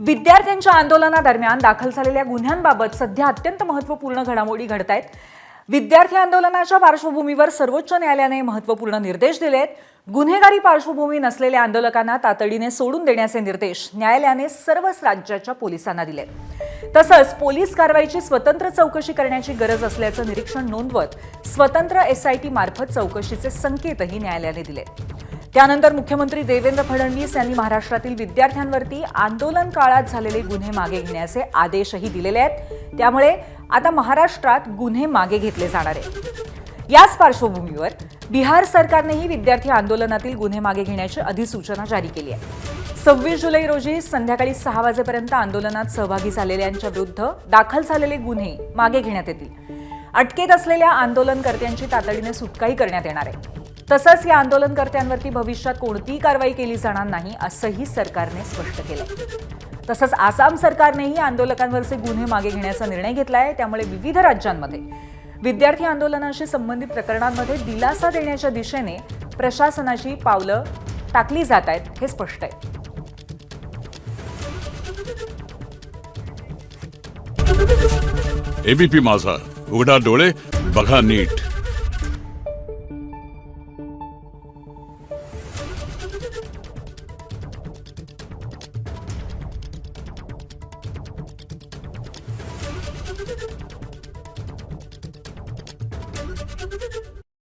विद्यार्थ्यांच्या आंदोलनादरम्यान दाखल झालेल्या गुन्ह्यांबाबत सध्या अत्यंत महत्त्वपूर्ण घडामोडी घडतायत। विद्यार्थी आंदोलनाच्या पार्श्वभूमीवर सर्वोच्च न्यायालयाने महत्त्वपूर्ण निर्देश दिलेत। गुन्हेगारी पार्श्वभूमी नसलेल्या आंदोलकांना तातडीने सोडून देण्याचे निर्देश न्यायालयाने सर्वच राज्याच्या पोलिसांना दिलेत। तसंच पोलीस कारवाईची स्वतंत्र चौकशी करण्याची गरज असल्याचं निरीक्षण नोंदवत स्वतंत्र SIT मार्फत चौकशीचे संकेतही न्यायालयाने दिले। त्यानंतर मुख्यमंत्री देवेंद्र फडणवीस यांनी महाराष्ट्रातील विद्यार्थ्यांवरती आंदोलन काळात झालेले गुन्हे मागे घेण्याचे आदेशही दिलेले आहेत। त्यामुळे आता महाराष्ट्रात गुन्हे मागे घेतले जाणार आहेत। याच पार्श्वभूमीवर बिहार सरकारनेही विद्यार्थी आंदोलनातील गुन्हे मागे घेण्याची अधिसूचना जारी केली आहे। 26 जुलै रोजी संध्याकाळी 6 वाजेपर्यंत आंदोलनात सहभागी झालेल्यांच्या विरुद्ध दाखल झालेले गुन्हे मागे घेण्यात येतील। अटकेत असलेल्या आंदोलनकर्त्यांची तातडीने सुटकाही करण्यात येणार आहे। तसंच या आंदोलनकर्त्यांवरती भविष्यात कोणतीही कारवाई केली जाणार नाही असंही सरकारने स्पष्ट केलंय। तसंच आसाम सरकारनेही आंदोलकांवरचे गुन्हे मागे घेण्याचा निर्णय घेतलाय। त्यामुळे विविध राज्यांमध्ये विद्यार्थी आंदोलनाशी संबंधित प्रकरणांमध्ये दिलासा देण्याच्या दिशेने प्रशासनाची पावलं टाकली जात आहेत हे स्पष्ट आहे। ABP माझा, उघडा डोळे बघा नीट।